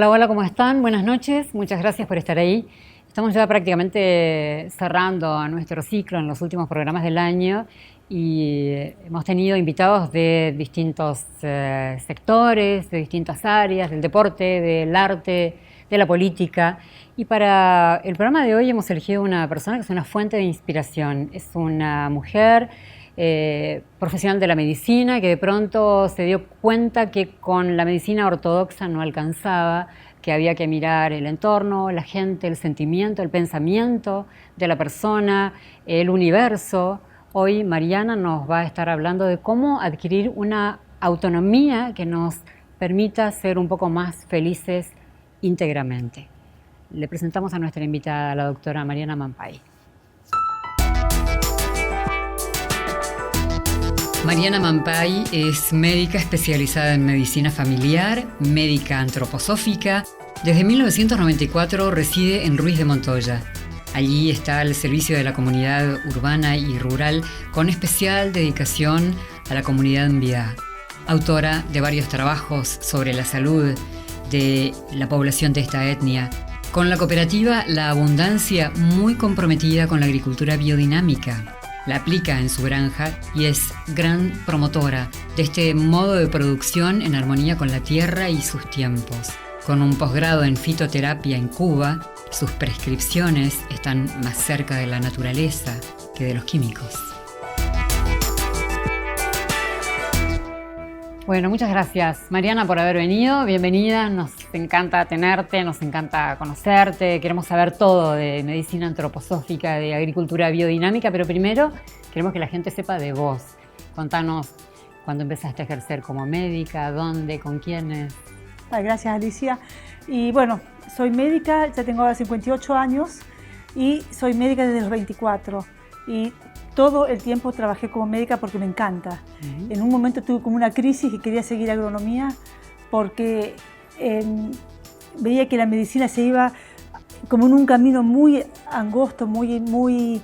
Hola, hola, ¿cómo están? Buenas noches, muchas gracias por estar ahí. Estamos ya prácticamente cerrando nuestro ciclo en los últimos programas del año y hemos tenido invitados de distintos sectores, de distintas áreas, del deporte, del arte, de la política. Y para el programa de hoy hemos elegido una persona que es una fuente de inspiración. Es una mujer profesional de la medicina que de pronto se dio cuenta que con la medicina ortodoxa no alcanzaba, que había que mirar el entorno, la gente, el sentimiento, el pensamiento de la persona, el universo. Hoy Mariana nos va a estar hablando de cómo adquirir una autonomía que nos permita ser un poco más felices íntegramente. Le presentamos a nuestra invitada, la doctora Mariana Mampay. Mariana Mampay es médica especializada en medicina familiar, médica antroposófica. Desde 1994 reside en Ruiz de Montoya. Allí está al servicio de la comunidad urbana y rural, con especial dedicación a la comunidad Mbiá. Autora de varios trabajos sobre la salud de la población de esta etnia. Con la cooperativa La Abundancia, muy comprometida con la agricultura biodinámica. La aplica en su granja y es gran promotora de este modo de producción en armonía con la tierra y sus tiempos. Con un posgrado en fitoterapia en Cuba, sus prescripciones están más cerca de la naturaleza que de los químicos. Bueno, muchas gracias, Mariana, por haber venido. Bienvenida, nos encanta tenerte, nos encanta conocerte. Queremos saber todo de medicina antroposófica, de agricultura biodinámica, pero primero queremos que la gente sepa de vos. Contanos cuándo empezaste a ejercer como médica, dónde, con quiénes. Gracias, Alicia. Y bueno, soy médica, ya tengo ahora 58 años y soy médica desde los 24. Y todo el tiempo trabajé como médica porque me encanta. En un momento tuve como una crisis y quería seguir agronomía porque veía que la medicina se iba como en un camino muy angosto, muy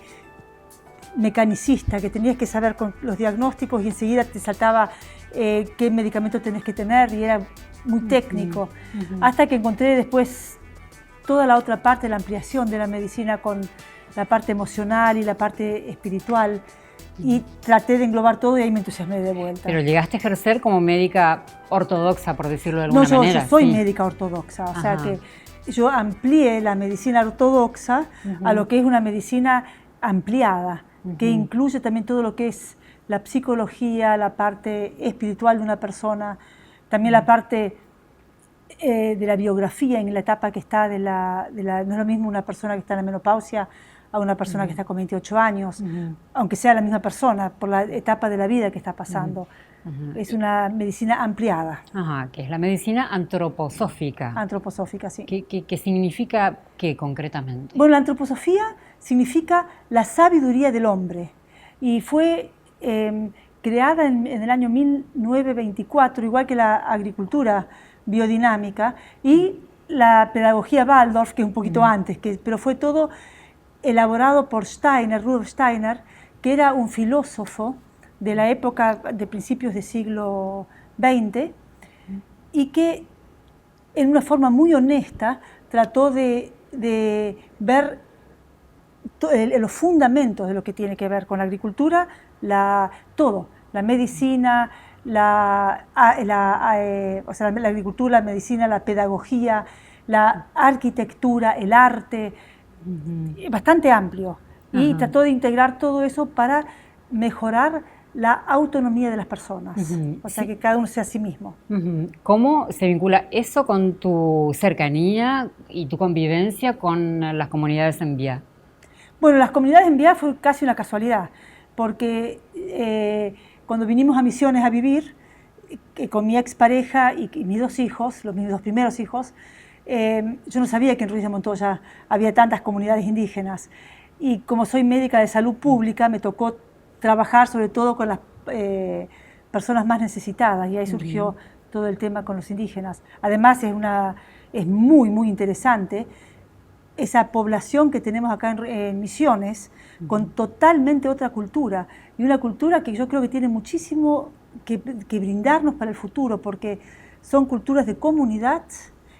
mecanicista, que tenías que saber con los diagnósticos y enseguida te saltaba qué medicamento tenés que tener y era muy técnico. Hasta que encontré después toda la otra parte, la ampliación de la medicina con la parte emocional y la parte espiritual y traté de englobar todo y ahí me entusiasmé de vuelta. Pero llegaste a ejercer como médica ortodoxa, por decirlo de alguna manera. Yo soy médica ortodoxa, o sea que yo amplié la medicina ortodoxa a lo que es una medicina ampliada, que incluye también todo lo que es la psicología, la parte espiritual de una persona, también la parte de la biografía en la etapa que está no es lo mismo una persona que está en la menopausia a una persona que está con 28 años, aunque sea la misma persona, por la etapa de la vida que está pasando. Es una medicina ampliada. Que es la medicina antroposófica. Antroposófica, sí. ¿Qué significa qué concretamente? Bueno, la antroposofía significa la sabiduría del hombre y fue creada en el año 1924, igual que la agricultura biodinámica y la pedagogía Waldorf, que es un poquito antes, pero fue todo elaborado por Steiner, Rudolf Steiner, que era un filósofo de la época de principios del siglo XX y que en una forma muy honesta trató de ver los fundamentos de lo que tiene que ver con la agricultura, todo, la medicina, la agricultura, la medicina, la pedagogía, la arquitectura, el arte, bastante amplio. Y trató de integrar todo eso para mejorar la autonomía de las personas, o sea, que cada uno sea a sí mismo. ¿Cómo se vincula eso con tu cercanía y tu convivencia con las comunidades Mbiá? Bueno, las comunidades Mbiá fue casi una casualidad, porque cuando vinimos a Misiones a vivir, con mi expareja y mis dos hijos, mis dos primeros hijos, yo no sabía que en Ruiz de Montoya había tantas comunidades indígenas. Y como soy médica de salud pública, me tocó trabajar sobre todo con las personas más necesitadas y ahí surgió todo el tema con los indígenas. Además es muy, muy interesante esa población que tenemos acá en Misiones, con totalmente otra cultura, y una cultura que yo creo que tiene muchísimo que brindarnos para el futuro, porque son culturas de comunidad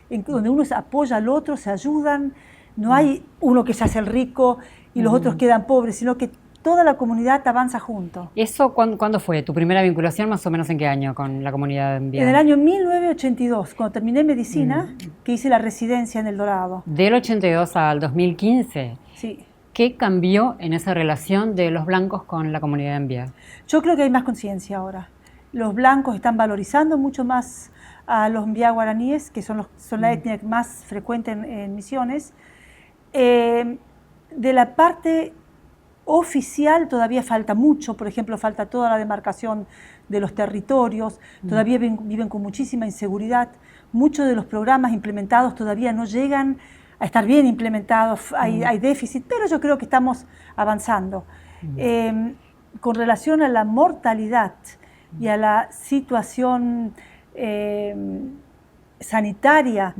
donde uno se apoya al otro, se ayudan, no hay uno que se hace el rico y los otros quedan pobres, sino que toda la comunidad avanza junto. ¿Eso cuándo fue? ¿Tu primera vinculación más o menos en qué año con la comunidad en Vía? En el año 1982, cuando terminé medicina, que hice la residencia en El Dorado. Del 82 al 2015. Sí. ¿Qué cambió en esa relación de los blancos con la comunidad en Vía? Yo creo que hay más conciencia ahora. Los blancos están valorizando mucho más a los Mbiá guaraníes, que son la etnia más frecuente en Misiones. De la parte oficial todavía falta mucho, por ejemplo, falta toda la demarcación de los territorios, todavía viven con muchísima inseguridad, muchos de los programas implementados todavía no llegan a estar bien implementados, hay déficit, pero yo creo que estamos avanzando. Con relación a la mortalidad y a la situación sanitaria,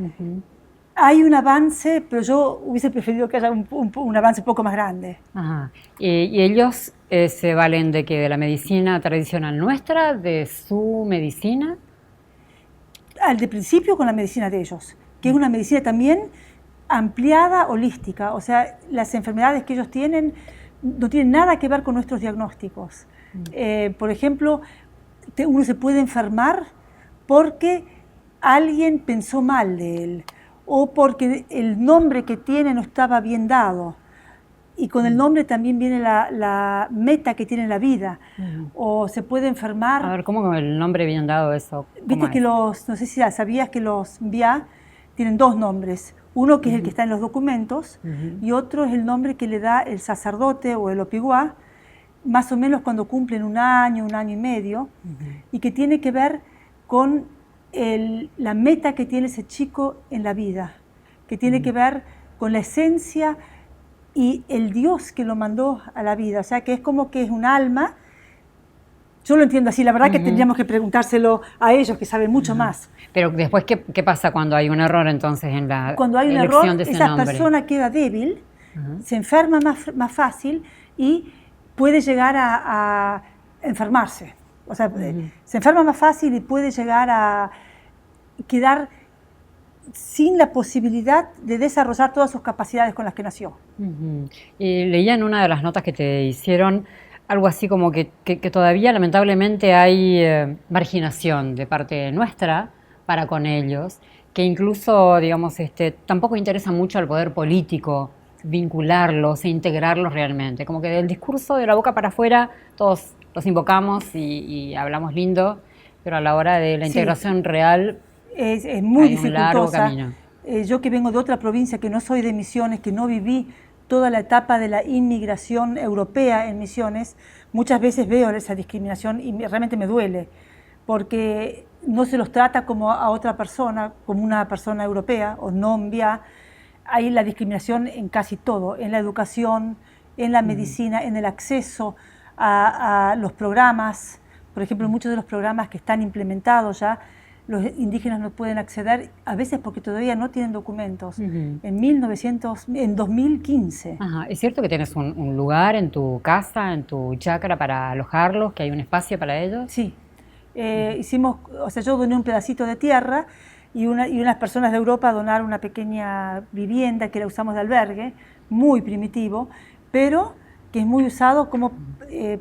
hay un avance, pero yo hubiese preferido que haya un avance un poco más grande. Ajá. ¿Y ellos se valen de qué? ¿De la medicina tradicional nuestra? ¿De su medicina? Al de principio con la medicina de ellos, que es una medicina también ampliada, holística. O sea, las enfermedades que ellos tienen no tienen nada que ver con nuestros diagnósticos. Por ejemplo, uno se puede enfermar porque alguien pensó mal de él, o porque el nombre que tiene no estaba bien dado. Y con el nombre también viene la meta que tiene en la vida. O se puede enfermar. A ver, ¿cómo con el nombre bien dado eso? Viste que no sé si sabías que los Mbiá tienen dos nombres. Uno que es el que está en los documentos y otro es el nombre que le da el sacerdote o el opiguá, más o menos cuando cumplen un año y medio, y que tiene que ver con la meta que tiene ese chico en la vida, que tiene que ver con la esencia y el Dios que lo mandó a la vida. O sea, que es como que es un alma. Yo lo entiendo así, la verdad que tendríamos que preguntárselo a ellos, que saben mucho más. Pero después, ¿qué pasa cuando hay un error entonces en la cuando hay un elección error, de ese esa nombre? persona queda débil, se enferma más fácil y puede llegar a enfermarse. O sea, se enferma más fácil y puede llegar a quedar sin la posibilidad de desarrollar todas sus capacidades con las que nació. Y leía en una de las notas que te hicieron algo así como que todavía lamentablemente hay marginación de parte nuestra para con ellos, que incluso, digamos, tampoco interesa mucho al poder político vincularlos e integrarlos realmente. Como que del discurso de la boca para afuera todos los invocamos y hablamos lindo, pero a la hora de la integración real es muy hay un largo dificultosa. camino. Yo que vengo de otra provincia, que no soy de Misiones, que no viví toda la etapa de la inmigración europea en Misiones, muchas veces veo esa discriminación y realmente me duele, porque no se los trata como a otra persona, como una persona europea o no Mbiá. Hay la discriminación en casi todo, en la educación, en la medicina, en el acceso a los programas. Por ejemplo, muchos de los programas que están implementados ya, los indígenas no pueden acceder, a veces porque todavía no tienen documentos. En 2015. Ajá. ¿Es cierto que tienes un lugar en tu casa, en tu chacra para alojarlos, que hay un espacio para ellos? Sí. Yo doné un pedacito de tierra y unas personas de Europa donaron una pequeña vivienda que la usamos de albergue, muy primitivo, pero que es muy usado como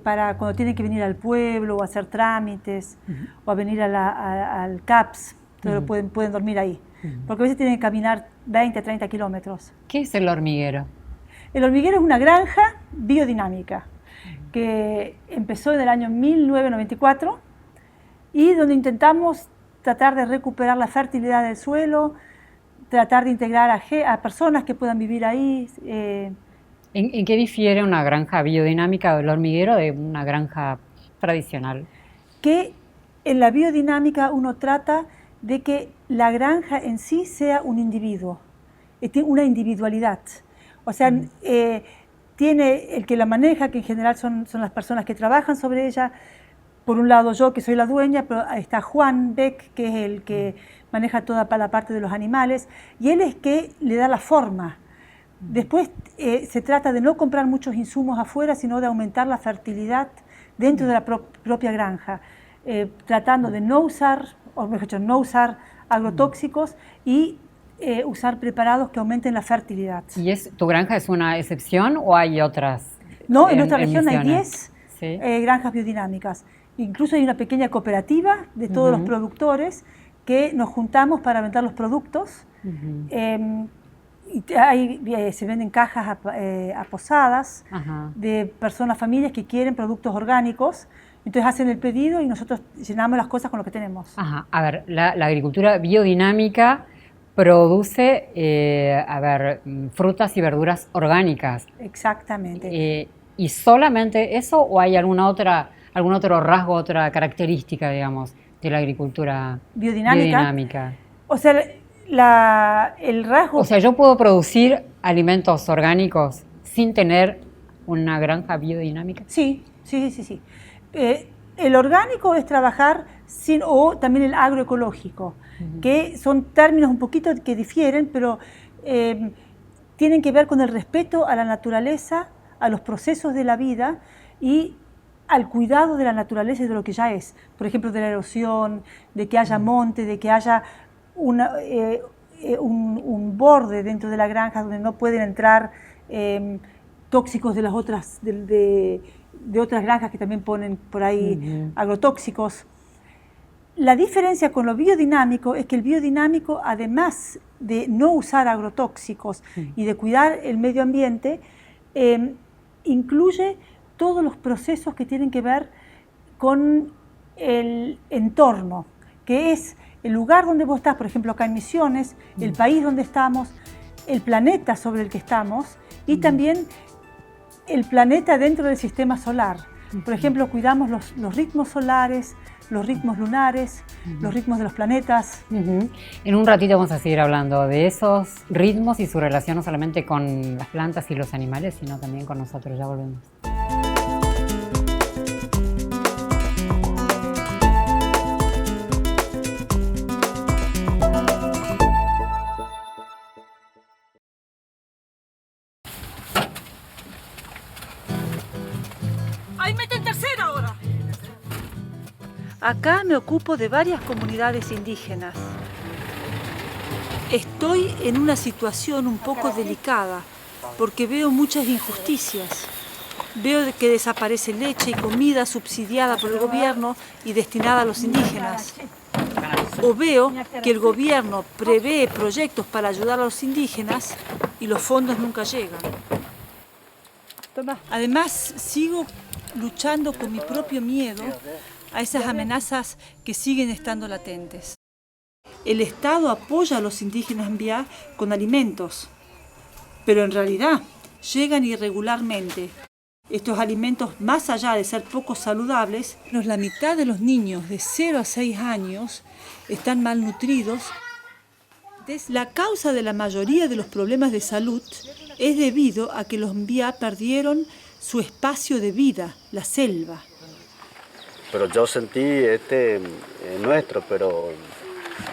para cuando tienen que venir al pueblo o hacer trámites o a venir al CAPS, entonces pueden dormir ahí, porque a veces tienen que caminar 20, 30 kilómetros. ¿Qué es el hormiguero? El hormiguero es una granja biodinámica que empezó en el año 1994 y donde intentamos tratar de recuperar la fertilidad del suelo, tratar de integrar a personas que puedan vivir ahí. ¿En qué difiere una granja biodinámica del hormiguero de una granja tradicional? Que en la biodinámica uno trata de que la granja en sí sea un individuo, tiene una individualidad. O sea, tiene el que la maneja, que en general son las personas que trabajan sobre ella. Por un lado yo, que soy la dueña, pero está Juan Beck, que es el que maneja toda la parte de los animales, y él es que le da la forma. Después se trata de no comprar muchos insumos afuera, sino de aumentar la fertilidad dentro de la propia granja, tratando de no usar agrotóxicos y usar preparados que aumenten la fertilidad. ¿Y tu granja es una excepción o hay otras? No, en nuestra región hay Misiones? 10 Sí. granjas biodinámicas. Incluso hay una pequeña cooperativa de todos los productores que nos juntamos para vender los productos. Y se venden cajas aposadas de personas, familias que quieren productos orgánicos. Entonces hacen el pedido y nosotros llenamos las cosas con lo que tenemos. Ajá. A ver, la agricultura biodinámica produce, frutas y verduras orgánicas. Exactamente. ¿Y solamente eso o hay algún otro rasgo, otra característica, digamos, de la agricultura biodinámica? O sea, el rasgo... O sea, ¿yo puedo producir alimentos orgánicos sin tener una granja biodinámica? Sí. El orgánico es trabajar o también el agroecológico, que son términos un poquito que difieren, pero tienen que ver con el respeto a la naturaleza, a los procesos de la vida y al cuidado de la naturaleza y de lo que ya es. Por ejemplo, de la erosión, de que haya monte, de que haya un borde dentro de la granja donde no pueden entrar tóxicos de las otras de otras granjas que también ponen por ahí agrotóxicos. La diferencia con lo biodinámico es que el biodinámico, además de no usar agrotóxicos y de cuidar el medio ambiente, incluye todos los procesos que tienen que ver con el entorno, que es el lugar donde vos estás, por ejemplo acá en Misiones, el país donde estamos, el planeta sobre el que estamos y también el planeta dentro del sistema solar. Por ejemplo, cuidamos los ritmos solares, los ritmos lunares, los ritmos de los planetas. En un ratito vamos a seguir hablando de esos ritmos y su relación no solamente con las plantas y los animales, sino también con nosotros. Ya volvemos. Acá me ocupo de varias comunidades indígenas. Estoy en una situación un poco delicada porque veo muchas injusticias. Veo que desaparece leche y comida subsidiada por el gobierno y destinada a los indígenas. O veo que el gobierno prevé proyectos para ayudar a los indígenas y los fondos nunca llegan. Además, sigo luchando con mi propio miedo a esas amenazas que siguen estando latentes. El Estado apoya a los indígenas Mbiá con alimentos, pero en realidad llegan irregularmente. Estos alimentos, más allá de ser poco saludables, la mitad de los niños de 0 a 6 años están malnutridos. La causa de la mayoría de los problemas de salud es debido a que los Mbiá perdieron su espacio de vida, la selva. Pero yo sentí nuestro, pero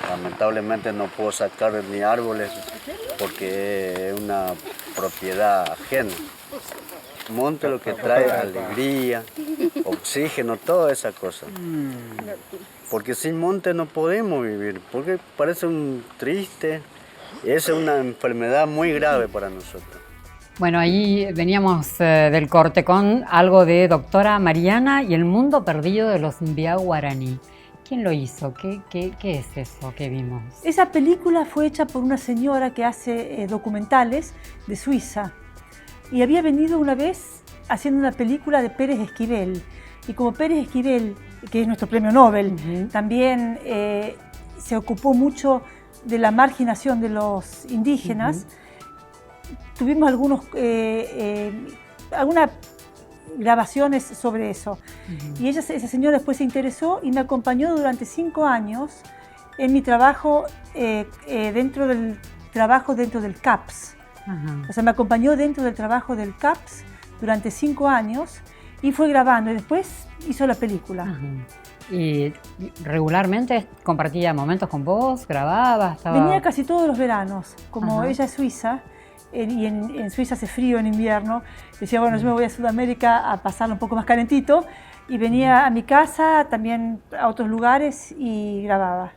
lamentablemente no puedo sacar ni árboles porque es una propiedad ajena. Monte lo que trae alegría, oxígeno, toda esa cosa. Porque sin monte no podemos vivir, porque parece un triste, es una enfermedad muy grave para nosotros. Bueno, ahí veníamos del corte con algo de Doctora Mariana y el mundo perdido de los Mbiá guaraní. ¿Quién lo hizo? ¿Qué es eso que vimos? Esa película fue hecha por una señora que hace documentales de Suiza y había venido una vez haciendo una película de Pérez Esquivel. Y como Pérez Esquivel, que es nuestro premio Nobel, también se ocupó mucho de la marginación de los indígenas, tuvimos algunas grabaciones sobre eso. Y esa señora después se interesó y me acompañó durante 5 años en mi trabajo dentro del CAPS. O sea, me acompañó dentro del trabajo del CAPS durante 5 años y fue grabando y después hizo la película. ¿Y regularmente compartía momentos con vos? ¿Grababa? Venía casi todos los veranos. Como ella es suiza, y en Suiza hace frío en invierno, decía, bueno, yo me voy a Sudamérica a pasarlo un poco más calentito, y venía a mi casa, también a otros lugares y grababa.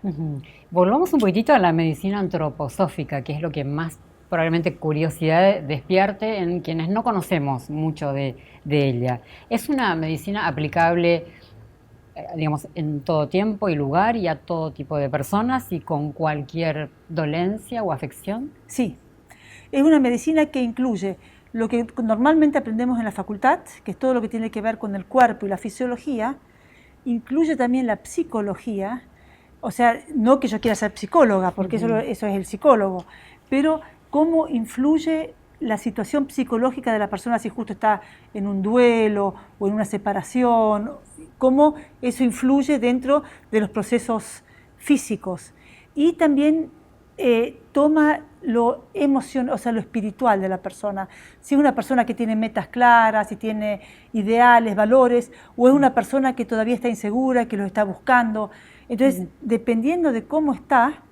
Volvamos un poquitito a la medicina antroposófica, que es lo que más probablemente curiosidad despierte en quienes no conocemos mucho de ella. ¿Es una medicina aplicable, digamos, en todo tiempo y lugar y a todo tipo de personas y con cualquier dolencia o afección? Sí, es una medicina que incluye lo que normalmente aprendemos en la facultad, que es todo lo que tiene que ver con el cuerpo y la fisiología, incluye también la psicología, o sea, no que yo quiera ser psicóloga, porque eso es el psicólogo, pero cómo influye la situación psicológica de la persona si justo está en un duelo o en una separación, cómo eso influye dentro de los procesos físicos. Y también toma lo emocional, o sea, lo espiritual de la persona. Si es una persona que tiene metas claras, si tiene ideales, valores, o es una persona que todavía está insegura, que lo está buscando. Entonces, dependiendo de cómo está,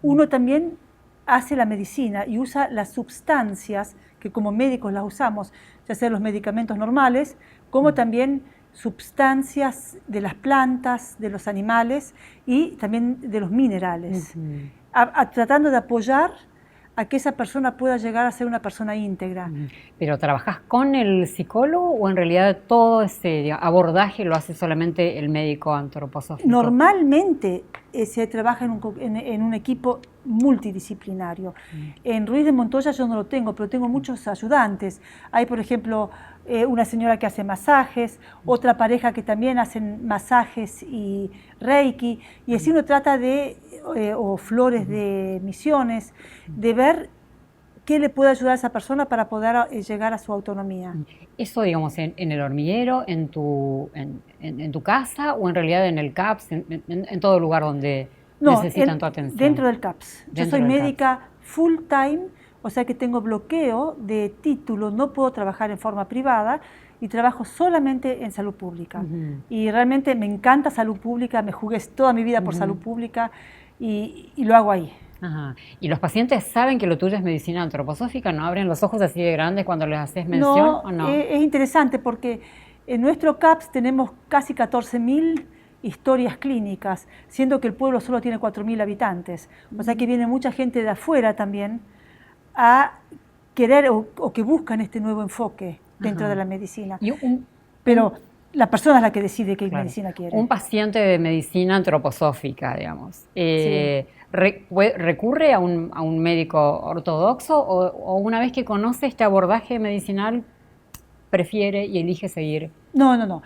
uno también hace la medicina y usa las sustancias que como médicos las usamos, ya sea los medicamentos normales, como también sustancias de las plantas, de los animales y también de los minerales, tratando de apoyar a que esa persona pueda llegar a ser una persona íntegra. ¿Pero trabajas con el psicólogo o en realidad todo ese abordaje lo hace solamente el médico antroposófico? Normalmente se trabaja en un equipo multidisciplinario. En Ruiz de Montoya yo no lo tengo, pero tengo muchos ayudantes. Hay, por ejemplo, una señora que hace masajes, otra pareja que también hacen masajes y reiki, y así uno trata de, o flores de misiones, de ver qué le puede ayudar a esa persona para poder llegar a su autonomía. Eso, digamos, en el hormiguero, en tu casa o en realidad en el CAPS, en todo lugar donde necesitan tu atención. Dentro del CAPS. Yo soy médica full time, o sea que tengo bloqueo de título, no puedo trabajar en forma privada y trabajo solamente en salud pública. Y realmente me encanta salud pública, me jugué toda mi vida por salud pública y lo hago ahí. Ajá. ¿Y los pacientes saben que lo tuyo es medicina antroposófica? ¿No abren los ojos así de grandes cuando les haces mención o no? Es interesante porque en nuestro CAPS tenemos casi 14.000 historias clínicas, siendo que el pueblo solo tiene 4.000 habitantes. O sea que viene mucha gente de afuera también a querer o que buscan este nuevo enfoque dentro de la medicina. Pero la persona es la que decide qué medicina quiere. Un paciente de medicina antroposófica, digamos, ¿recurre a un médico ortodoxo o una vez que conoce este abordaje medicinal prefiere y elige seguir? No.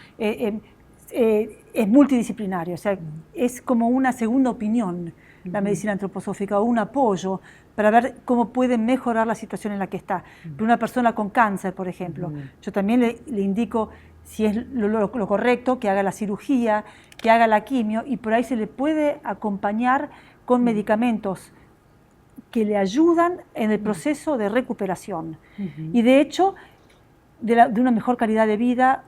Es multidisciplinario, o sea, es como una segunda opinión la medicina antroposófica o un apoyo para ver cómo puede mejorar la situación en la que está. Pero una persona con cáncer, por ejemplo, yo también le indico si es lo correcto, que haga la cirugía, que haga la quimio, y por ahí se le puede acompañar con medicamentos que le ayudan en el proceso de recuperación. Y de hecho, de una mejor calidad de vida.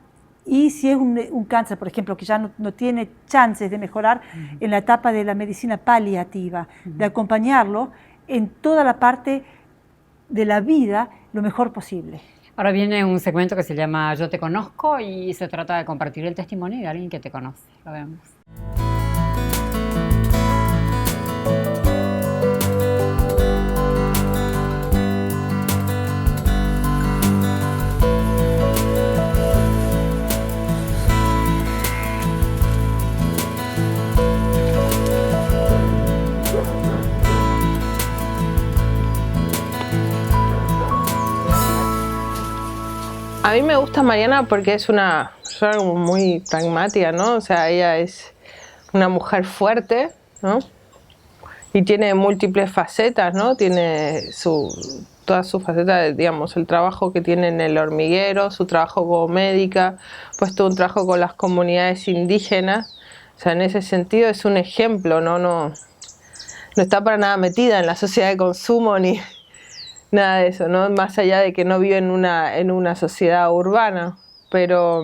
Y si es un cáncer, por ejemplo, que ya no tiene chances de mejorar, en la etapa de la medicina paliativa, de acompañarlo en toda la parte de la vida lo mejor posible. Ahora viene un segmento que se llama Yo te conozco y se trata de compartir el testimonio de alguien que te conoce. Lo vemos. A mí me gusta Mariana porque es una persona muy pragmática, ¿no? O sea, ella es una mujer fuerte, ¿no? Y tiene múltiples facetas, ¿no? Tiene todas sus facetas, digamos, el trabajo que tiene en el hormiguero, su trabajo como médica, pues todo un trabajo con las comunidades indígenas. O sea, en ese sentido es un ejemplo, ¿no? No está para nada metida en la sociedad de consumo ni nada de eso, ¿no? Más allá de que no vive en una sociedad urbana, pero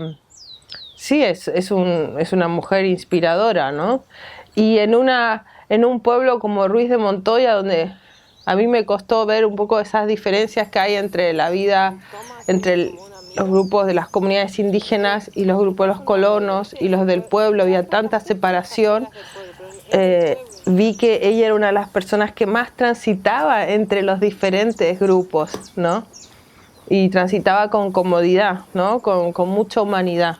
sí es una mujer inspiradora, ¿no? Y en un pueblo como Ruiz de Montoya, donde a mí me costó ver un poco esas diferencias que hay entre la vida, entre los grupos de las comunidades indígenas y los grupos de los colonos y los del pueblo, había tanta separación, vi que ella era una de las personas que más transitaba entre los diferentes grupos, ¿no? Y transitaba con comodidad, ¿no? Con mucha humanidad.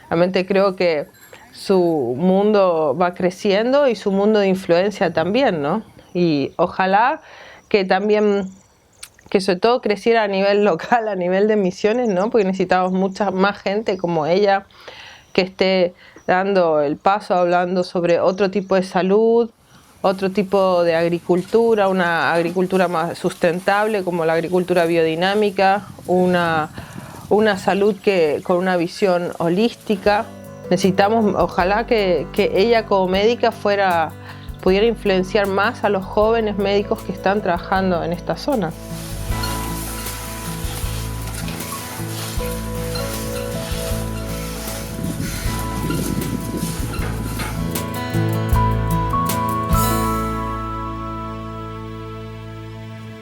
Realmente creo que su mundo va creciendo y su mundo de influencia también, ¿no? Y ojalá que también, que sobre todo creciera a nivel local, a nivel de misiones, ¿no? Porque necesitamos mucha más gente como ella que esté dando el paso, hablando sobre otro tipo de salud, otro tipo de agricultura, una agricultura más sustentable como la agricultura biodinámica, una salud con una visión holística. Necesitamos, ojalá que ella como médica pudiera influenciar más a los jóvenes médicos que están trabajando en esta zona.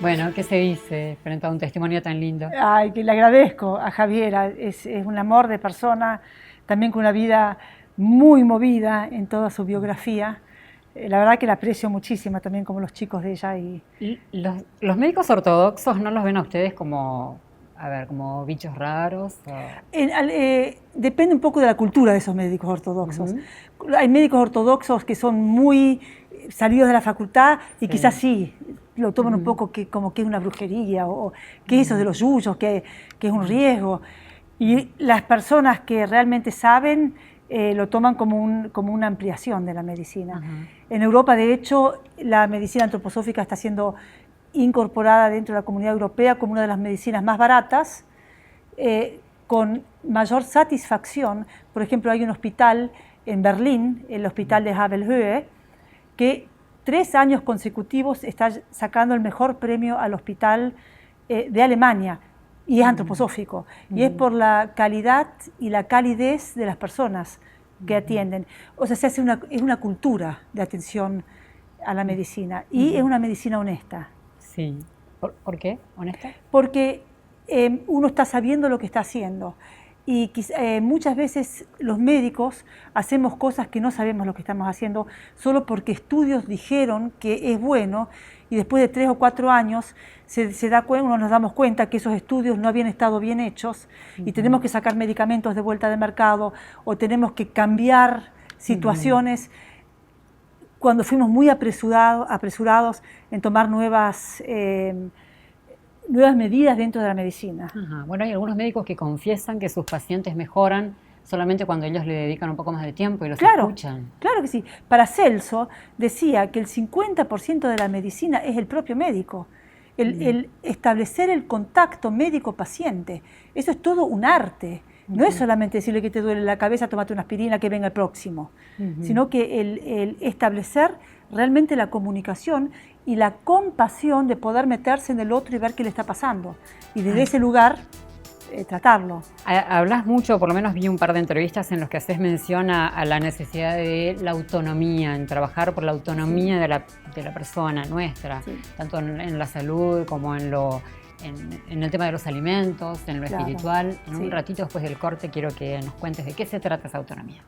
Bueno, ¿qué se dice frente a un testimonio tan lindo? Ay, que le agradezco a Javiera, es un amor de persona, también con una vida muy movida en toda su biografía. La verdad que la aprecio muchísimo también como los chicos de ella. ¿Y los médicos ortodoxos no los ven a ustedes como, como bichos raros? Depende un poco de la cultura de esos médicos ortodoxos. Hay médicos ortodoxos que son muy salidos de la facultad y quizás sí lo toman un poco como que es una brujería o que eso de los yuyos, que es un riesgo. Y las personas que realmente saben lo toman como una ampliación de la medicina. En Europa, de hecho, la medicina antroposófica está siendo incorporada dentro de la Comunidad Europea como una de las medicinas más baratas, con mayor satisfacción. Por ejemplo, hay un hospital en Berlín, el hospital de Havelhöhe, que 3 años consecutivos está sacando el mejor premio al hospital de Alemania, y es antroposófico, y es por la calidad y la calidez de las personas que atienden. O sea, es una cultura de atención a la medicina, y es una medicina honesta. Sí. ¿Por qué? ¿Honesta? Porque uno está sabiendo lo que está haciendo. Y muchas veces los médicos hacemos cosas que no sabemos lo que estamos haciendo solo porque estudios dijeron que es bueno, y después de 3 o 4 años uno nos damos cuenta que esos estudios no habían estado bien hechos y tenemos que sacar medicamentos de vuelta de mercado o tenemos que cambiar situaciones cuando fuimos muy apresurados en tomar nuevas medidas dentro de la medicina. Bueno, hay algunos médicos que confiesan que sus pacientes mejoran solamente cuando ellos le dedican un poco más de tiempo y los escuchan. Claro que sí. Paracelso decía que el 50% de la medicina es el propio médico. El establecer el contacto médico-paciente, eso es todo un arte. No es solamente decirle que te duele la cabeza, tómate una aspirina, que venga el próximo, sino que el establecer realmente la comunicación y la compasión de poder meterse en el otro y ver qué le está pasando. Y desde ese lugar tratarlo. Hablas mucho, por lo menos vi un par de entrevistas en los que haces mención a la necesidad de la autonomía, en trabajar por la autonomía de la persona nuestra, tanto en la salud como en el tema de los alimentos, en lo espiritual. En un ratito después del corte quiero que nos cuentes de qué se trata esa autonomía.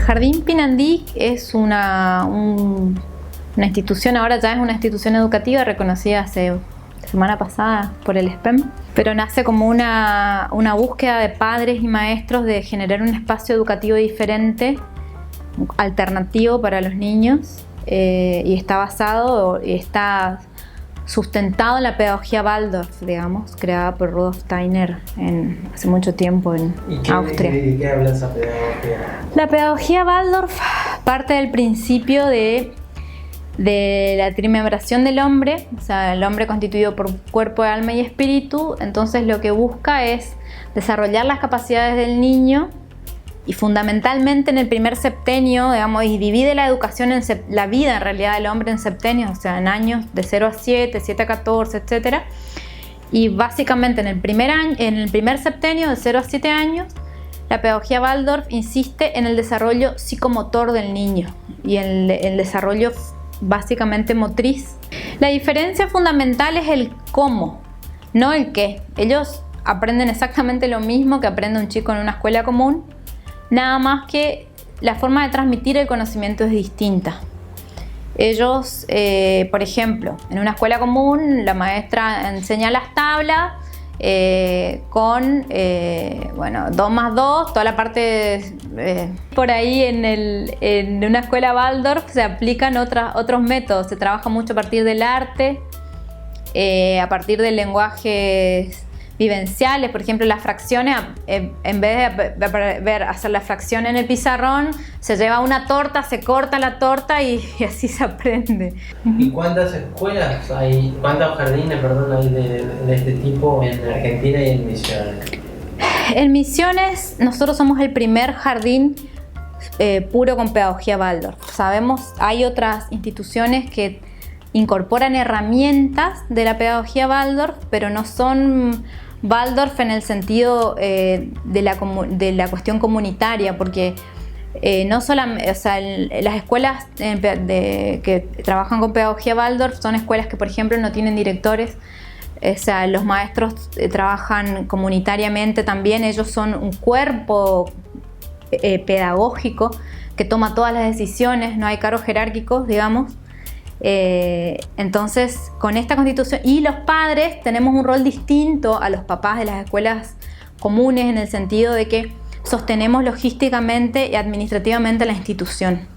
Jardín Pinandí es una institución, ahora ya es una institución educativa reconocida hace semana pasada por el SPEM, pero nace como una búsqueda de padres y maestros de generar un espacio educativo diferente, alternativo para los niños, y está sustentado en la pedagogía Waldorf, digamos, creada por Rudolf Steiner hace mucho tiempo en Austria. ¿Y qué habla esa pedagogía? La pedagogía Waldorf parte del principio de la trimembración del hombre, o sea, el hombre constituido por cuerpo, alma y espíritu. Entonces lo que busca es desarrollar las capacidades del niño y fundamentalmente en el primer septenio, digamos, y divide la educación, la vida en realidad del hombre en septenios, o sea, en años de 0 a 7, 7 a 14, etc. Y básicamente en el primer septenio, de 0 a 7 años, la pedagogía Waldorf insiste en el desarrollo psicomotor del niño y en el desarrollo básicamente motriz. La diferencia fundamental es el cómo, no el qué. Ellos aprenden exactamente lo mismo que aprende un chico en una escuela común, nada más que la forma de transmitir el conocimiento es distinta. Ellos, por ejemplo, en una escuela común la maestra enseña las tablas con 2 más 2, toda la parte por ahí en una escuela Waldorf se aplican otros métodos, se trabaja mucho a partir del arte, a partir de lenguajes vivenciales, por ejemplo las fracciones, en vez de hacer la fracción en el pizarrón, se lleva una torta, se corta la torta y así se aprende. ¿Y cuántas escuelas hay, cuántos jardines, perdón, hay de este tipo en Argentina y en Misiones? En Misiones nosotros somos el primer jardín puro con pedagogía Waldorf. Sabemos, hay otras instituciones que incorporan herramientas de la pedagogía Waldorf, pero no son Waldorf en el sentido de la cuestión comunitaria, porque no solamente, o sea, las escuelas que trabajan con pedagogía Waldorf son escuelas que, por ejemplo, no tienen directores, o sea, los maestros trabajan comunitariamente también, ellos son un cuerpo pedagógico que toma todas las decisiones, no hay cargos jerárquicos, digamos. Entonces, con esta constitución y los padres tenemos un rol distinto a los papás de las escuelas comunes, en el sentido de que sostenemos logísticamente y administrativamente la institución.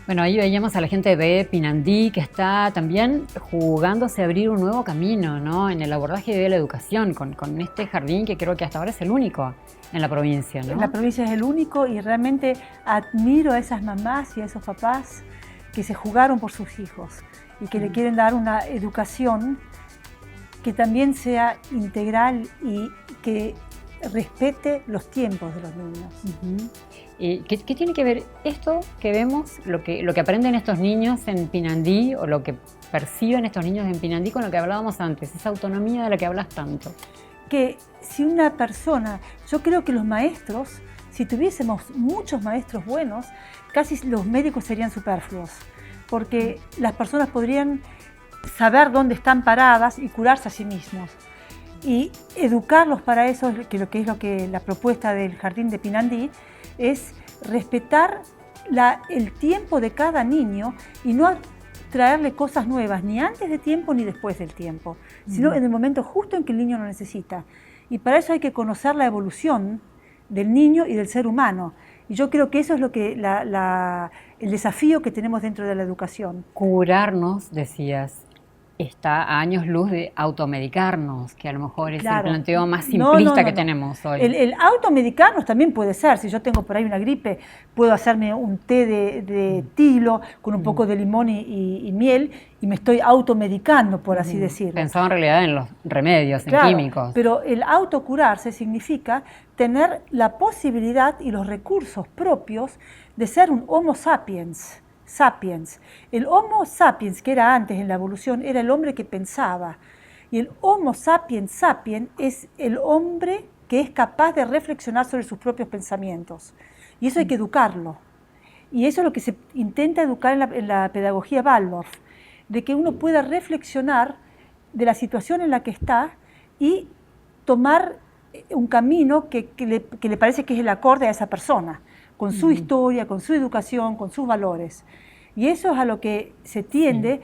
Bueno, ahí veíamos a la gente de Pinandí que está también jugándose a abrir un nuevo camino, ¿no?, en el abordaje de la educación, con este jardín que creo que hasta ahora es el único en la provincia, ¿no? En la provincia es el único y realmente admiro a esas mamás y a esos papás que se jugaron por sus hijos y que le quieren dar una educación que también sea integral y que respete los tiempos de los niños. ¿Qué tiene que ver esto que vemos, lo que aprenden estos niños en Pinandí o lo que perciben estos niños en Pinandí con lo que hablábamos antes, esa autonomía de la que hablas tanto? Que si una persona, yo creo que los maestros, si tuviésemos muchos maestros buenos, casi los médicos serían superfluos, porque las personas podrían saber dónde están paradas y curarse a sí mismos. Y educarlos para eso, que es lo que la propuesta del Jardín de Pinandí, es respetar el tiempo de cada niño y no traerle cosas nuevas, ni antes de tiempo ni después del tiempo, sino en el momento justo en que el niño lo necesita. Y para eso hay que conocer la evolución del niño y del ser humano. Y yo creo que eso es lo que el desafío que tenemos dentro de la educación. Curarnos, decías, está a años luz de automedicarnos, que a lo mejor es el planteo más simplista que tenemos hoy. El automedicarnos también puede ser. Si yo tengo por ahí una gripe, puedo hacerme un té de tilo con un poco de limón y miel y me estoy automedicando, por así decirlo. Pensaba en realidad en los remedios, Claro, en químicos. Pero el autocurarse significa tener la posibilidad y los recursos propios de ser un Homo sapiens. El Homo sapiens, que era antes en la evolución, era el hombre que pensaba. Y el Homo sapiens es el hombre que es capaz de reflexionar sobre sus propios pensamientos. Y eso hay que educarlo. Y eso es lo que se intenta educar en la pedagogía Waldorf, de que uno pueda reflexionar de la situación en la que está y tomar un camino que le parece que es el acorde a esa persona, con su historia, con su educación, con sus valores. Y eso es a lo que se tiende,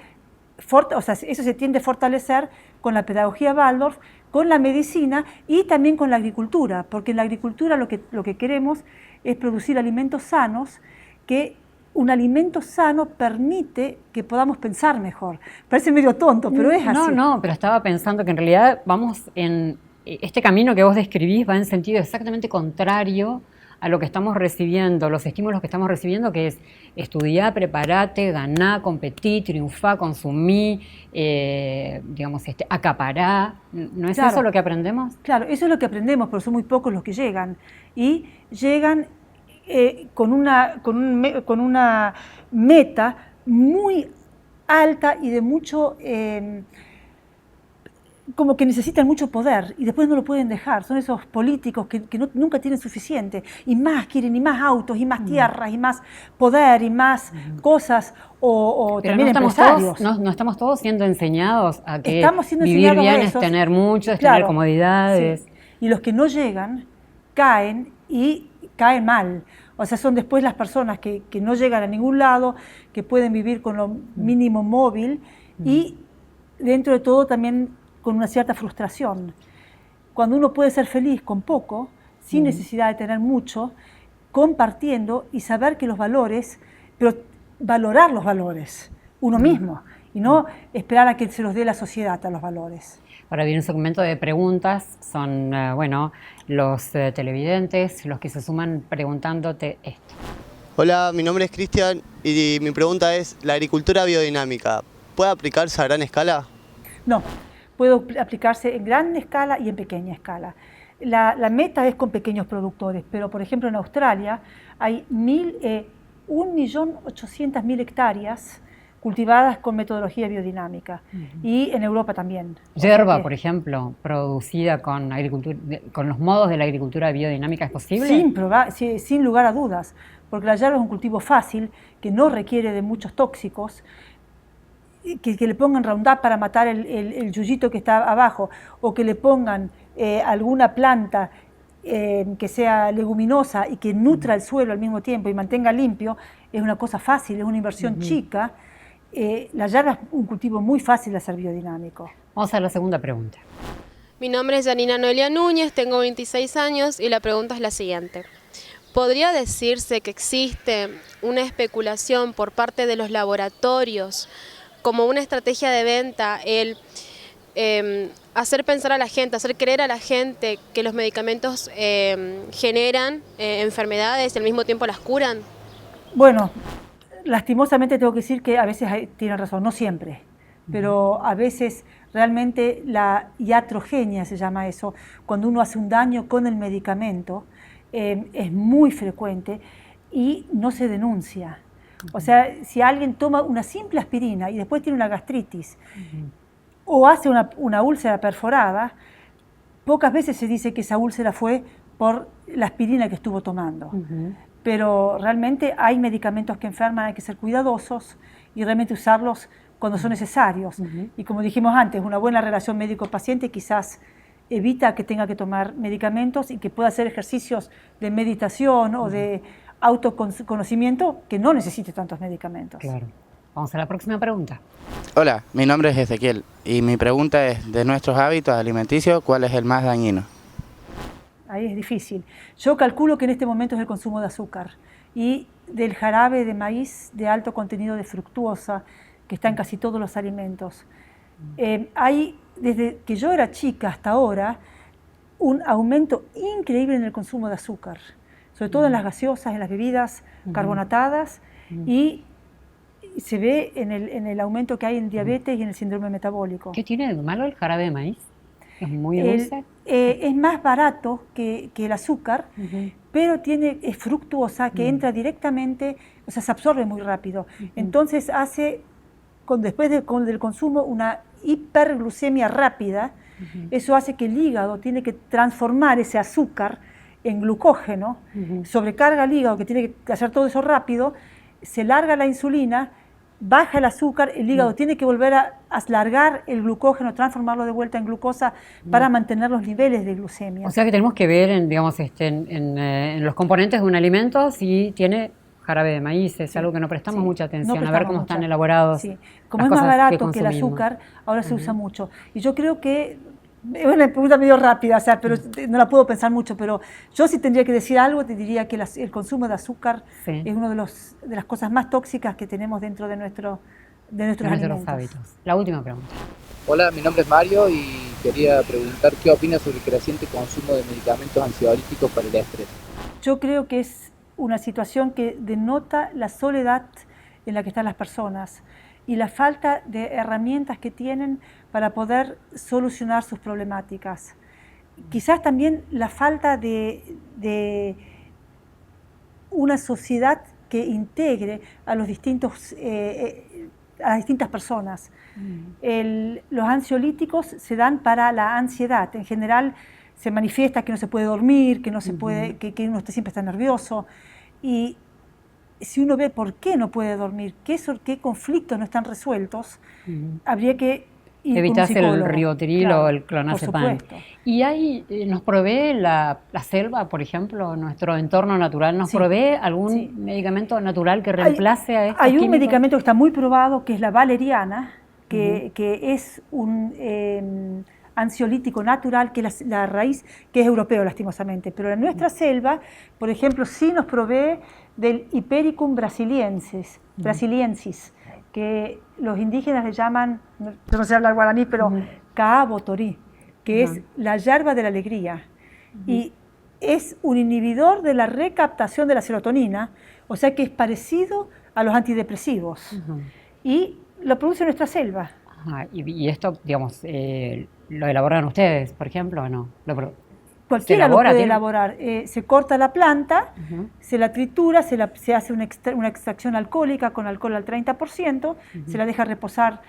eso se tiende a fortalecer con la pedagogía Waldorf, con la medicina y también con la agricultura, porque en la agricultura lo que queremos es producir alimentos sanos, que un alimento sano permite que podamos pensar mejor. Parece medio tonto, pero es así. No, pero estaba pensando que en realidad vamos en este camino que vos describís va en sentido exactamente contrario a lo que estamos recibiendo, los estímulos que estamos recibiendo, que es estudiar, preparate, ganar, competir, triunfar, consumir, digamos, acaparar. ¿No es eso lo que aprendemos? Claro, eso es lo que aprendemos, pero son muy pocos los que llegan. Y llegan con una meta muy alta y de mucho... como que necesitan mucho poder y después no lo pueden dejar. Son esos políticos que nunca tienen suficiente y más quieren, y más autos, y más tierras, y más poder, y más cosas, o pero también empresarios. No estamos todos siendo enseñados a que vivir enseñados bien a es tener mucho, es tener comodidades. Sí. Y los que no llegan caen y caen mal. O sea, son después las personas que no llegan a ningún lado, que pueden vivir con lo mínimo móvil y dentro de todo también con una cierta frustración. Cuando uno puede ser feliz con poco, sin necesidad de tener mucho, compartiendo y saber que los valores, pero valorar los valores uno mismo y no esperar a que se los dé la sociedad a los valores. Ahora viene un segmento de preguntas, son, los televidentes, los que se suman preguntándote esto. Hola, mi nombre es Cristian y mi pregunta es, ¿la agricultura biodinámica puede aplicarse a gran escala? No, puede aplicarse en gran escala y en pequeña escala. La meta es con pequeños productores, pero por ejemplo en Australia hay 1.800.000 hectáreas cultivadas con metodología biodinámica y en Europa también. ¿Yerba, por ejemplo, producida con los modos de la agricultura biodinámica es posible? Sin lugar a dudas, porque la yerba es un cultivo fácil que no requiere de muchos tóxicos, que le pongan Roundup para matar el yuyito que está abajo, o que le pongan alguna planta que sea leguminosa y que nutra el suelo al mismo tiempo y mantenga limpio, es una cosa fácil, es una inversión chica. La yerba es un cultivo muy fácil de hacer biodinámico. Vamos a la segunda pregunta. Mi nombre es Janina Noelia Núñez, tengo 26 años y la pregunta es la siguiente. ¿Podría decirse que existe una especulación por parte de los laboratorios como una estrategia de venta, el hacer pensar a la gente, hacer creer a la gente que los medicamentos generan enfermedades y al mismo tiempo las curan? Bueno, lastimosamente tengo que decir que a veces tienen razón, no siempre, pero a veces realmente la iatrogenia se llama eso, cuando uno hace un daño con el medicamento, es muy frecuente y no se denuncia. O sea, si alguien toma una simple aspirina y después tiene una gastritis o hace una úlcera perforada, pocas veces se dice que esa úlcera fue por la aspirina que estuvo tomando. Pero realmente hay medicamentos que enferman, hay que ser cuidadosos y realmente usarlos cuando son necesarios. Y como dijimos antes, una buena relación médico-paciente quizás evita que tenga que tomar medicamentos y que pueda hacer ejercicios de meditación o de autoconocimiento que no necesite tantos medicamentos. Claro. Vamos a la próxima pregunta. Hola, mi nombre es Ezequiel y mi pregunta es, de nuestros hábitos alimenticios, ¿cuál es el más dañino? Ahí es difícil. Yo calculo que en este momento es el consumo de azúcar y del jarabe de maíz de alto contenido de fructuosa que está en casi todos los alimentos. Hay, desde que yo era chica hasta ahora, un aumento increíble en el consumo de azúcar, sobre todo en las gaseosas, en las bebidas carbonatadas, y se ve en el aumento que hay en diabetes y en el síndrome metabólico. ¿Qué tiene de malo el jarabe de maíz? ¿Es muy dulce? Es más barato que el azúcar, pero es fructuosa, que entra directamente, o sea, se absorbe muy rápido. Entonces hace, después del consumo, una hiperglucemia rápida. Eso hace que el hígado tiene que transformar ese azúcar en glucógeno, sobrecarga el hígado que tiene que hacer todo eso rápido, se larga la insulina, baja el azúcar, el hígado tiene que volver a largar el glucógeno, transformarlo de vuelta en glucosa para mantener los niveles de glucemia. O sea que tenemos que ver en los componentes de un alimento si tiene jarabe de maíz, es algo que no prestamos mucha atención, a ver cómo están elaborados. Sí. Como es más barato que el azúcar, ahora se usa mucho. Y yo creo que, es una pregunta medio rápida, o sea, pero no la puedo pensar mucho, pero yo si tendría que decir algo, te diría que el consumo de azúcar es una de las cosas más tóxicas que tenemos dentro de nuestros alimentos. Hábitos. La última pregunta. Hola, mi nombre es Mario y quería preguntar qué opinas sobre el creciente consumo de medicamentos ansiolíticos para el estrés. Yo creo que es una situación que denota la soledad en la que están las personas y la falta de herramientas que tienen para poder solucionar sus problemáticas. Quizás también la falta de una sociedad que integre a los distintos, a las distintas personas. Los ansiolíticos se dan para la ansiedad. En general se manifiesta que no se puede dormir, que no se puede, que uno siempre está nervioso. Y si uno ve por qué no puede dormir, qué conflictos no están resueltos, habría que ir evitas con un psicólogo. el ribotril, claro, o el clonazepam. ¿Y nos provee la selva, por ejemplo, nuestro entorno natural, nos provee algún medicamento natural que reemplace a estos químicos? Hay un medicamento que está muy probado, que es la valeriana, que es un ansiolítico natural, que es la raíz, que es europeo lastimosamente, pero en nuestra selva, por ejemplo, sí nos provee del Hipericum brasiliensis, que los indígenas le llaman, yo no sé hablar guaraní, pero caabotorí, que es la yerba de la alegría, y es un inhibidor de la recaptación de la serotonina, o sea que es parecido a los antidepresivos, y lo produce nuestra selva. Y esto, digamos, ¿lo elaboran ustedes, por ejemplo, o no? Cualquiera lo puede elaborar. Se corta la planta, se la tritura, se hace una extracción alcohólica con alcohol al 30%, se la deja reposar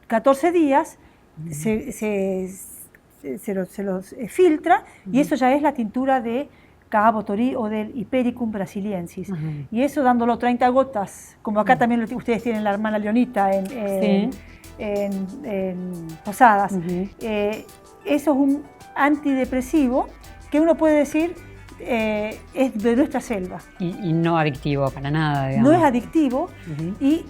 14 días, se los filtra y eso ya es la tintura de caabotorí o del Hipericum brasiliensis. Y eso dándolo 30 gotas, como acá también ustedes tienen la hermana Leonita en Posadas. Eso es un antidepresivo que uno puede decir es de nuestra selva. Y no adictivo para nada, digamos. No es adictivo y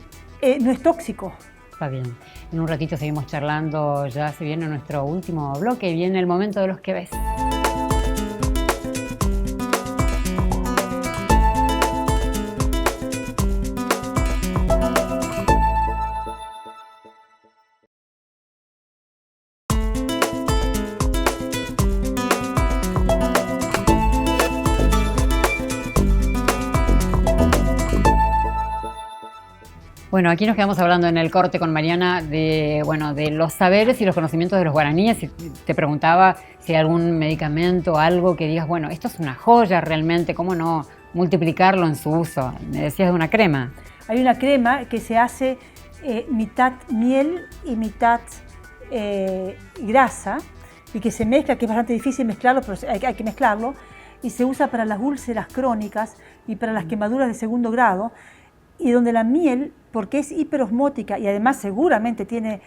no es tóxico. Está bien. En un ratito seguimos charlando, ya se viene nuestro último bloque y viene el momento de los que ves. Bueno, aquí nos quedamos hablando en el corte con Mariana de los saberes y los conocimientos de los guaraníes. Y te preguntaba si hay algún medicamento, algo que digas, bueno, esto es una joya realmente, ¿cómo no multiplicarlo en su uso? Me decías de una crema. Hay una crema que se hace mitad miel y mitad grasa y que se mezcla, que es bastante difícil mezclarlo, pero hay que mezclarlo, y se usa para las úlceras crónicas y para las quemaduras de segundo grado, y donde la miel, porque es hiperosmótica y además seguramente tiene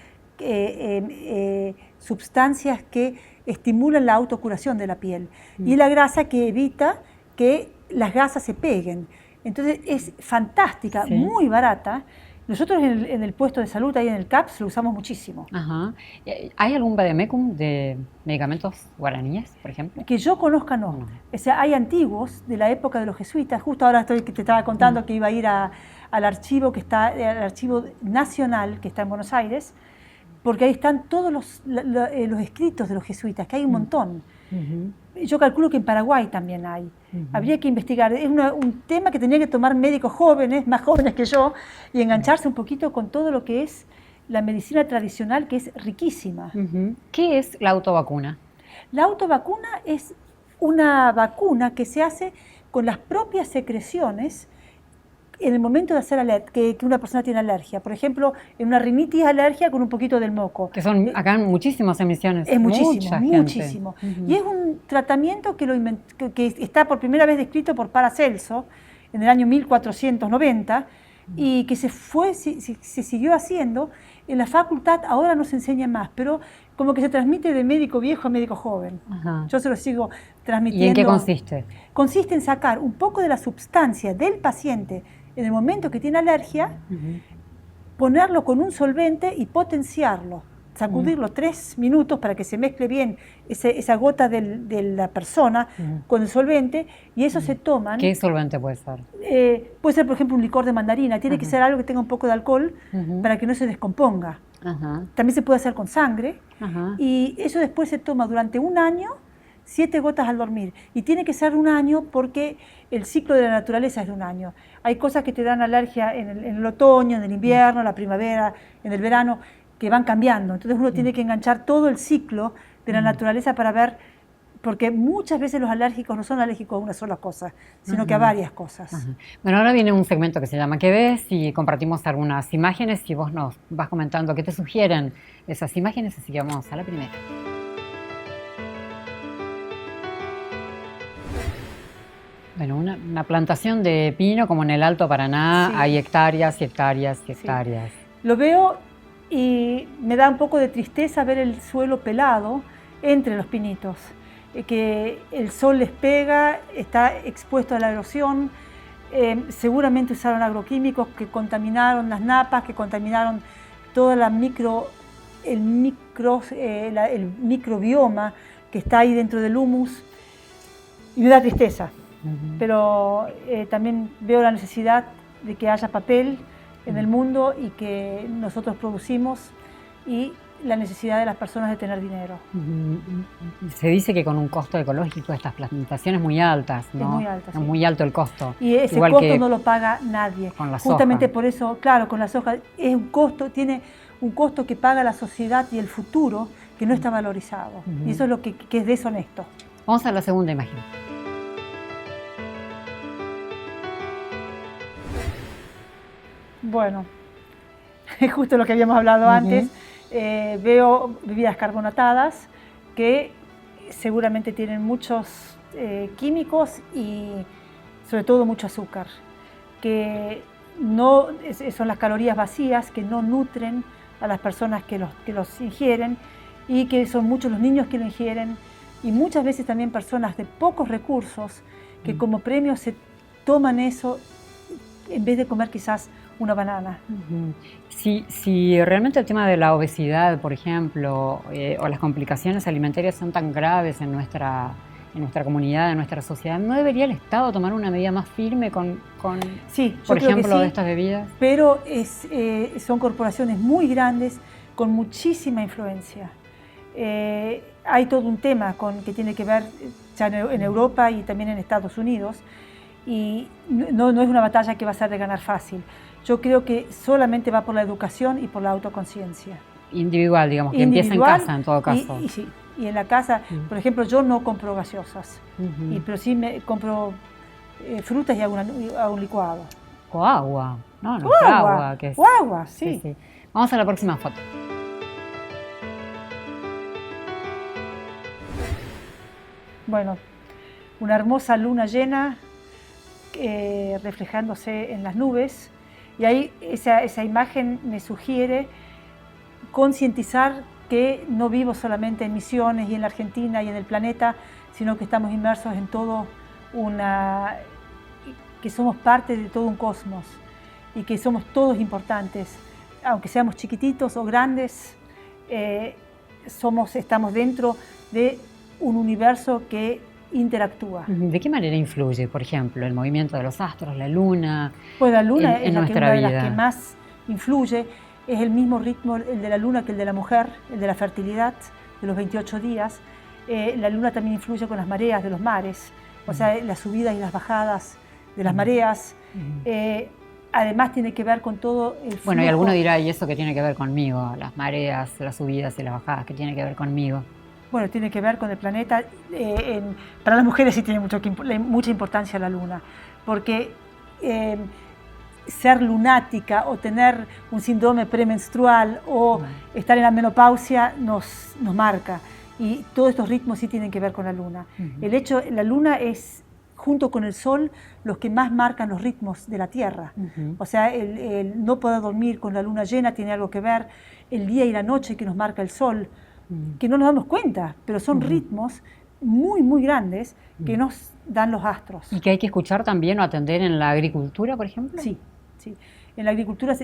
sustancias que estimulan la autocuración de la piel, y la grasa que evita que las gasas se peguen. Entonces es fantástica, muy barata. Nosotros en el puesto de salud, ahí en el CAPS, lo usamos muchísimo. ¿Hay algún vademecum de medicamentos guaraníes, por ejemplo? Que yo conozca, no. O sea, hay antiguos de la época de los jesuitas. Justo ahora te estaba contando que iba a ir al archivo al archivo nacional que está en Buenos Aires, porque ahí están todos los escritos de los jesuitas, que hay un montón. Yo calculo que en Paraguay también hay. Habría que investigar. Es un tema que tendría que tomar médicos jóvenes, más jóvenes que yo, y engancharse un poquito con todo lo que es la medicina tradicional, que es riquísima. ¿Qué es la autovacuna? La autovacuna es una vacuna que se hace con las propias secreciones en el momento de hacer que una persona tiene alergia. Por ejemplo, en una rinitis alergia con un poquito del moco. Que son acá muchísimas emisiones. Es muchísimo. Y es un tratamiento que está por primera vez descrito por Paracelso en el año 1490 y que se siguió haciendo. En la facultad ahora no se enseña más, pero como que se transmite de médico viejo a médico joven. Yo se lo sigo transmitiendo. ¿Y en qué consiste? Consiste en sacar un poco de la sustancia del paciente en el momento que tiene alergia, ponerlo con un solvente y potenciarlo, sacudirlo 3 minutos para que se mezcle bien esa gota de la persona con el solvente, y eso se toman. ¿Qué solvente puede ser? Puede ser, por ejemplo, un licor de mandarina. Tiene que ser algo que tenga un poco de alcohol para que no se descomponga. También se puede hacer con sangre, y eso después se toma durante un año 7 gotas al dormir. Y tiene que ser 1 año porque el ciclo de la naturaleza es de 1 año. Hay cosas que te dan alergia en el otoño, en el invierno, la primavera, en el verano, que van cambiando. Entonces uno tiene que enganchar todo el ciclo de la naturaleza para ver, porque muchas veces los alérgicos no son alérgicos a una sola cosa, sino que a varias cosas. Bueno, ahora viene un segmento que se llama ¿Qué ves? Y compartimos algunas imágenes y vos nos vas comentando qué te sugieren esas imágenes, así que vamos a la primera. Bueno, una plantación de pino como en el Alto Paraná, Sí. hay hectáreas y hectáreas y hectáreas. Lo veo y me da un poco de tristeza ver el suelo pelado entre los pinitos, que el sol les pega, está expuesto a la erosión, seguramente usaron agroquímicos que contaminaron las napas, que contaminaron toda el microbioma que está ahí dentro del humus, y me da tristeza. Pero también veo la necesidad de que haya papel en el mundo y que nosotros producimos, y la necesidad de las personas de tener dinero. Se dice que con un costo ecológico estas plantaciones muy altas, ¿no? Es muy alto, Es sí. muy alto el costo. Y ese Igual costo que no lo paga nadie. con la Justamente soja. por eso, claro, con la soja es un costo, tiene un costo que paga la sociedad y el futuro que no está valorizado. Y eso es lo que es deshonesto. Vamos a la segunda imagen. Bueno, es justo lo que habíamos hablado antes. Veo bebidas carbonatadas que seguramente tienen muchos químicos y sobre todo mucho azúcar, que no son las calorías vacías, que no nutren a las personas que los ingieren, y que son muchos los niños que lo ingieren, y muchas veces también personas de pocos recursos que como premio se toman eso en vez de comer quizás una banana. Si realmente el tema de la obesidad, por ejemplo, o las complicaciones alimentarias son tan graves en nuestra comunidad, en nuestra sociedad, ¿no debería el Estado tomar una medida más firme con Sí, por yo creo ejemplo, que sí, estas bebidas? pero son corporaciones muy grandes con muchísima influencia. Hay todo un tema que tiene que ver ya en Europa y también en Estados Unidos, y no es una batalla que va a ser de ganar fácil. Yo creo que solamente va por la educación y por la autoconciencia. Individual, digamos, que empieza en casa en todo caso. Y en la casa, por ejemplo, yo no compro gaseosas, pero sí me compro frutas y hago un licuado. O agua, no, O agua, agua. Que es, o agua, sí. Vamos a la próxima foto. Bueno, una hermosa luna llena reflejándose en las nubes, y ahí esa imagen me sugiere concientizar que no vivo solamente en Misiones y en la Argentina y en el planeta, sino que estamos inmersos en todo que somos parte de todo un cosmos y que somos todos importantes, aunque seamos chiquititos o grandes, estamos dentro de un universo que interactúa. ¿De qué manera influye, por ejemplo, el movimiento de los astros, la luna? Pues la luna es en nuestra una vida. de las que más influye. Es el mismo ritmo el de la luna que el de la mujer, el de la fertilidad, de los 28 días. La luna también influye con las mareas de los mares, o sea, las subidas y las bajadas de las mareas. Además tiene que ver con todo el flujo. Bueno, y alguno dirá, ¿y eso qué tiene que ver conmigo? Las mareas, las subidas y las bajadas, ¿qué tiene que ver conmigo? Bueno, tiene que ver con el planeta. Para las mujeres sí tiene mucha importancia la luna, porque ser lunática o tener un síndrome premenstrual o estar en la menopausia nos marca. Y todos estos ritmos sí tienen que ver con la luna. La luna es, junto con el sol, los que más marcan los ritmos de la Tierra. O sea, el no poder dormir con la luna llena tiene algo que ver, el día y la noche que nos marca el sol, que no nos damos cuenta, pero son ritmos muy, muy grandes que nos dan los astros. ¿Y que hay que escuchar también o atender en la agricultura, por ejemplo? Sí, sí. En la agricultura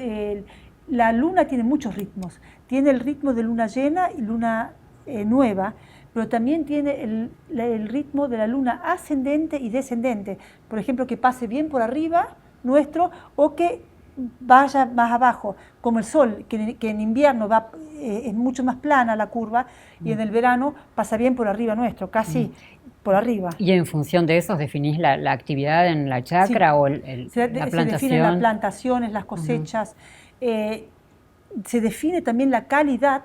la luna tiene muchos ritmos. Tiene el ritmo de luna llena y luna nueva, pero también tiene el ritmo de la luna ascendente y descendente. Por ejemplo, que pase bien por arriba nuestro o que vaya más abajo, como el sol, que en invierno es mucho más plana la curva, y en el verano pasa bien por arriba nuestro, casi por arriba. ¿Y en función de eso definís la actividad en la chacra o la plantación? Se definen las plantaciones, las cosechas, se define también la calidad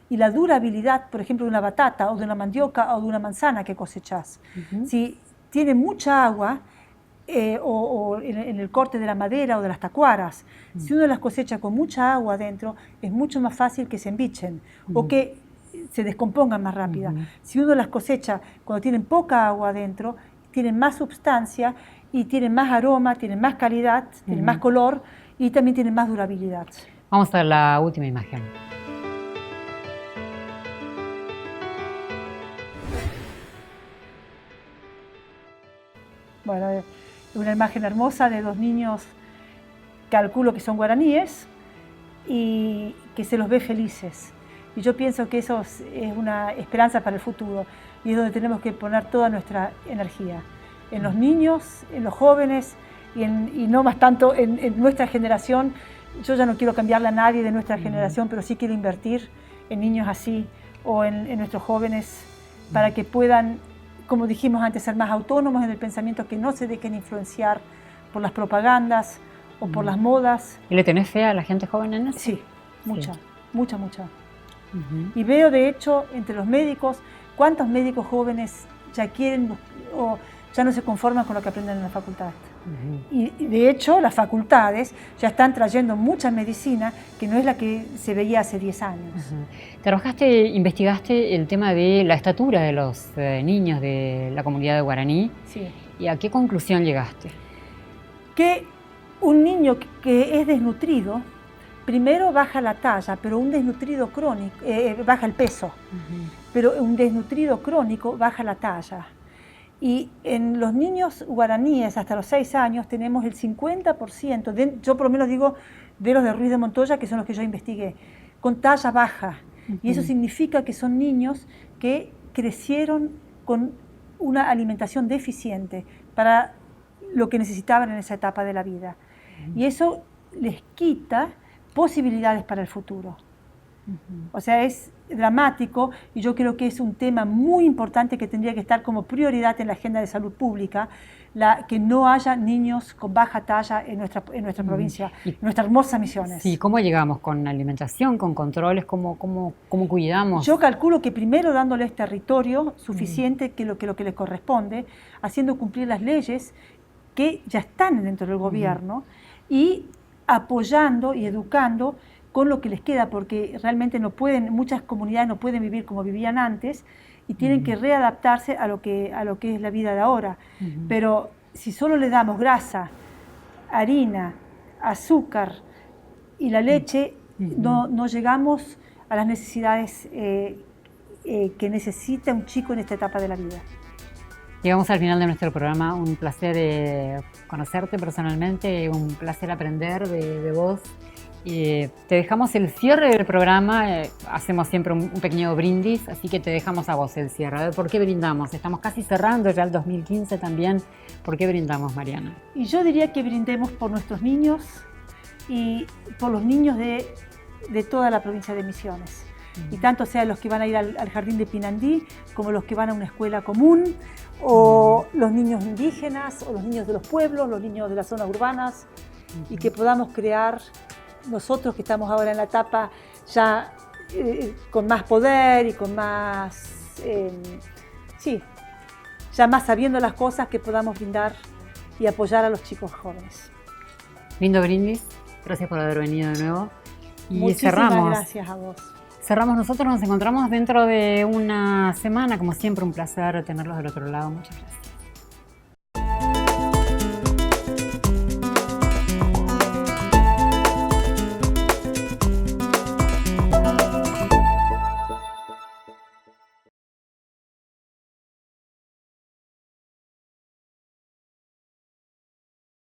y la durabilidad, por ejemplo, de una batata o de una mandioca o de una manzana que cosechás. Si tiene mucha agua, o en el corte de la madera o de las tacuaras, si uno las cosecha con mucha agua adentro, es mucho más fácil que se embichen o que se descompongan más rápida. Si uno las cosecha cuando tienen poca agua adentro, tienen más sustancia y tienen más aroma, tienen más calidad, tienen más color y también tienen más durabilidad. Vamos a ver la última imagen. Bueno, una imagen hermosa de dos niños, calculo que son guaraníes, y que se los ve felices. Y yo pienso que eso es una esperanza para el futuro, y es donde tenemos que poner toda nuestra energía, en los niños, en los jóvenes, y no más tanto en nuestra generación. Yo ya no quiero cambiarle a nadie de nuestra generación, pero sí quiero invertir en niños así, o en nuestros jóvenes, para que puedan, como dijimos antes, ser más autónomos en el pensamiento, que no se dejen influenciar por las propagandas o por las modas. ¿Y le tenés fe a la gente joven en eso? Sí, mucha. Y veo, de hecho, entre los médicos, cuántos médicos jóvenes ya quieren o ya no se conforman con lo que aprenden en la facultad. Y de hecho, las facultades ya están trayendo mucha medicina que no es la que se veía hace 10 años. Investigaste el tema de la estatura de los niños de la comunidad de guaraní. Sí. ¿Y a qué conclusión llegaste? Que un niño que es desnutrido, primero baja la talla, pero un desnutrido crónico, baja el peso, pero un desnutrido crónico baja la talla. Y en los niños guaraníes hasta los 6 años tenemos el 50%, yo por lo menos digo de los de Ruiz de Montoya, que son los que yo investigué, con talla baja. Y eso significa que son niños que crecieron con una alimentación deficiente para lo que necesitaban en esa etapa de la vida. Y eso les quita posibilidades para el futuro. O sea, es dramático, y yo creo que es un tema muy importante que tendría que estar como prioridad en la agenda de salud pública, que no haya niños con baja talla en nuestra provincia, en nuestra hermosa Misiones. Sí, ¿cómo llegamos? ¿Con alimentación, con controles? ¿Cómo cuidamos? Yo calculo que primero dándoles territorio suficiente, que lo que les corresponde, haciendo cumplir las leyes que ya están dentro del gobierno, y apoyando y educando con lo que les queda, porque realmente muchas comunidades no pueden vivir como vivían antes y tienen que readaptarse a lo que es la vida de ahora. Pero si solo le damos grasa, harina, azúcar y la leche, no llegamos a las necesidades que necesita un chico en esta etapa de la vida. Llegamos al final de nuestro programa. Un placer conocerte personalmente, un placer aprender de vos. Te dejamos el cierre del programa, hacemos siempre un pequeño brindis, así que te dejamos a vos el cierre. A ver, ¿por qué brindamos? Estamos casi cerrando ya el 2015 también. ¿Por qué brindamos, Mariana? Y yo diría que brindemos por nuestros niños y por los niños de toda la provincia de Misiones. Y tanto sean los que van a ir al jardín de Pinandí, como los que van a una escuela común, o los niños indígenas, o los niños de los pueblos, los niños de las zonas urbanas, y que podamos crear, nosotros que estamos ahora en la etapa ya con más poder y con más, ya más sabiendo las cosas, que podamos brindar y apoyar a los chicos jóvenes. Lindo brindis, gracias por haber venido de nuevo. Y muchísimas gracias a vos. Cerramos nosotros, nos encontramos dentro de una semana, como siempre un placer tenerlos del otro lado, muchas gracias.